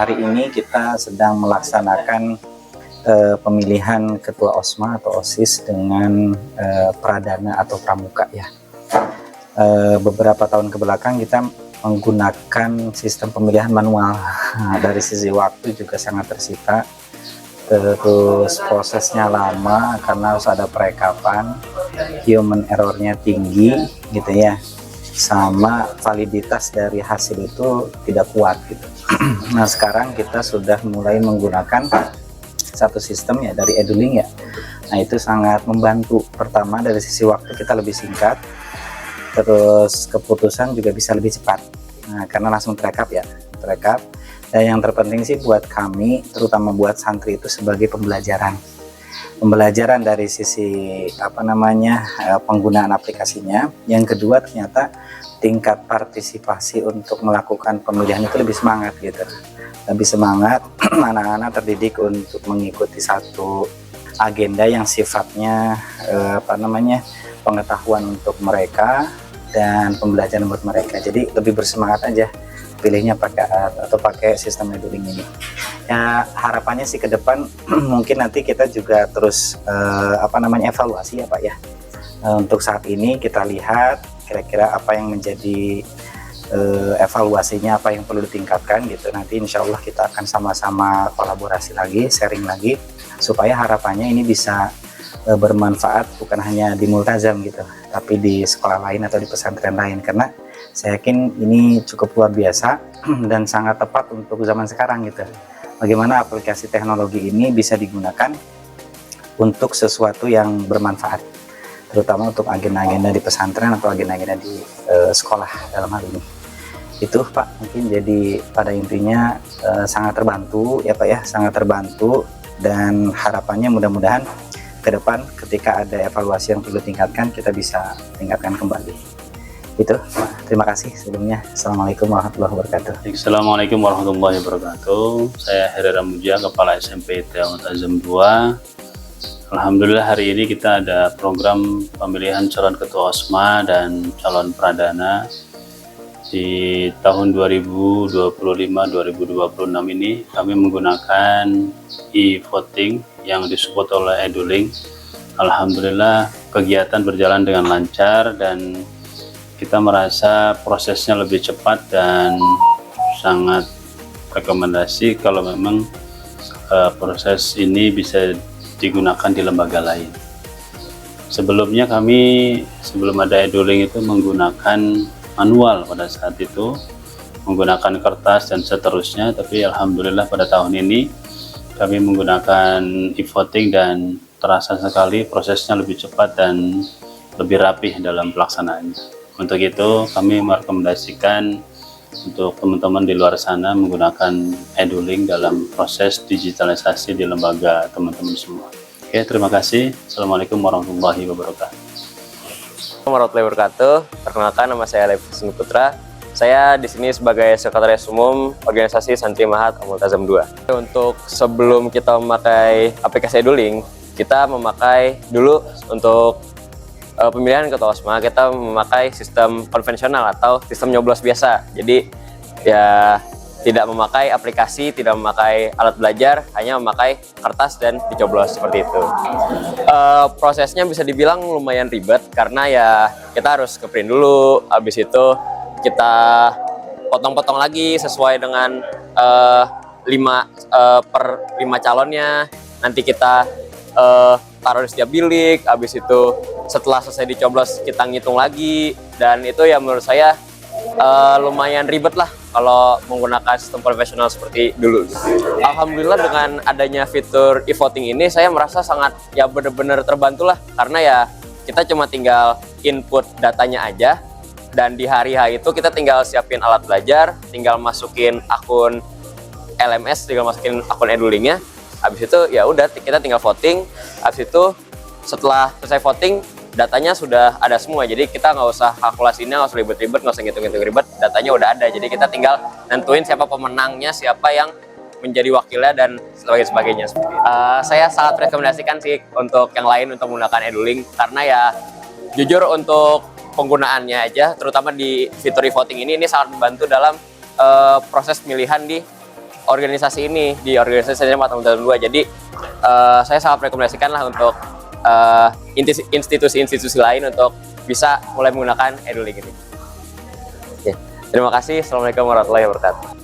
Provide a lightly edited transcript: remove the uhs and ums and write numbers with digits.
hari ini kita sedang melaksanakan pemilihan ketua OSMA atau OSIS dengan pradana atau pramuka ya. Beberapa tahun kebelakang kita menggunakan sistem pemilihan manual. Dari sisi waktu juga sangat tersita, terus prosesnya lama karena harus ada perekapan, human errornya tinggi gitu ya, sama validitas dari hasil itu tidak kuat gitu. Nah sekarang kita sudah mulai menggunakan satu sistem ya dari Eduling ya. Nah itu sangat membantu. Pertama dari sisi waktu kita lebih singkat, terus keputusan juga bisa lebih cepat. Nah karena langsung terekap ya, terekap. Dan yang terpenting sih buat kami, terutama buat santri itu sebagai pembelajaran dari sisi penggunaan aplikasinya. Yang kedua ternyata tingkat partisipasi untuk melakukan pemilihan itu lebih semangat gitu, lebih semangat. Anak-anak terdidik untuk mengikuti satu agenda yang sifatnya pengetahuan untuk mereka dan pembelajaran buat mereka. Jadi lebih bersemangat aja pilihnya pakai sistem Eduling ini. Ya harapannya sih ke depan mungkin nanti kita juga terus evaluasi ya Pak ya. Untuk saat ini kita lihat kira-kira apa yang menjadi evaluasinya, apa yang perlu ditingkatkan gitu. Nanti insya Allah kita akan sama-sama kolaborasi lagi, sharing lagi, supaya harapannya ini bisa bermanfaat bukan hanya di Multazam gitu, tapi di sekolah lain atau di pesantren lain, karena saya yakin ini cukup luar biasa dan sangat tepat untuk zaman sekarang gitu. Bagaimana aplikasi teknologi ini bisa digunakan untuk sesuatu yang bermanfaat, terutama untuk agenda-agenda di pesantren atau agenda-agenda di sekolah dalam hal ini. Itu Pak, mungkin jadi pada intinya sangat terbantu ya Pak ya, sangat terbantu, dan harapannya mudah-mudahan ke depan ketika ada evaluasi yang perlu tingkatkan, kita bisa tingkatkan kembali. Itu Pak. Terima kasih sebelumnya. Assalamualaikum warahmatullahi wabarakatuh. Assalamualaikum warahmatullahi wabarakatuh. Saya Heri Ramuja, Kepala SMP Multazam 2. Alhamdulillah hari ini kita ada program pemilihan calon ketua OSMA dan calon pradana di tahun 2025-2026 ini. Kami menggunakan e-voting yang disupport oleh Eduling. Alhamdulillah kegiatan berjalan dengan lancar dan kita merasa prosesnya lebih cepat dan sangat rekomendasi kalau memang proses ini bisa digunakan di lembaga lain. Sebelumnya sebelum ada Eduling itu menggunakan manual pada saat itu, menggunakan kertas dan seterusnya, tapi alhamdulillah pada tahun ini kami menggunakan e-voting dan terasa sekali prosesnya lebih cepat dan lebih rapih dalam pelaksanaannya. Untuk itu kami merekomendasikan untuk teman-teman di luar sana menggunakan Eduling dalam proses digitalisasi di lembaga teman-teman semua. Oke, terima kasih. Assalamualaikum warahmatullahi wabarakatuh. Warahmatullahi wabarakatuh. Perkenalkan, nama saya Levi Putra. Saya di sini sebagai Sekretaris Umum Organisasi Santri Mahat Multazam 2. Untuk sebelum kita memakai aplikasi Eduling, kita memakai dulu untuk pemilihan ketua OSMA, kita memakai sistem konvensional atau sistem nyoblos biasa. Jadi ya tidak memakai aplikasi, tidak memakai alat belajar, hanya memakai kertas dan dicoblos seperti itu. Prosesnya bisa dibilang lumayan ribet karena ya kita harus ke-print dulu, habis itu kita potong-potong lagi sesuai dengan 5/5 calonnya. Nanti kita taruh di setiap bilik, habis itu setelah selesai dicoblos kita ngitung lagi, dan itu ya menurut saya lumayan ribet lah kalau menggunakan sistem konvensional seperti dulu. Alhamdulillah dengan adanya fitur e-voting ini saya merasa sangat ya benar-benar terbantu lah, karena ya kita cuma tinggal input datanya aja, dan di hari H itu kita tinggal siapin alat belajar, tinggal masukin akun LMS, tinggal masukin akun Edulingnya. Habis itu ya udah kita tinggal voting. Habis itu setelah selesai voting datanya sudah ada semua, jadi kita nggak usah kalkulasinya, nggak usah ribet-ribet, nggak usah ngitung-ngitung ribet, datanya udah ada. Jadi kita tinggal nentuin siapa pemenangnya, siapa yang menjadi wakilnya dan sebagainya. Saya sangat rekomendasikan sih untuk yang lain untuk menggunakan Eduling, karena ya jujur untuk penggunaannya aja, terutama di fitur e-voting ini sangat membantu dalam proses pemilihan di organisasi ini, di organisasi saya tahun 2. Jadi saya sangat rekomendasikan lah untuk institusi-institusi lain untuk bisa mulai menggunakan EduLink ini. Oke. Terima kasih. Assalamualaikum warahmatullahi wabarakatuh.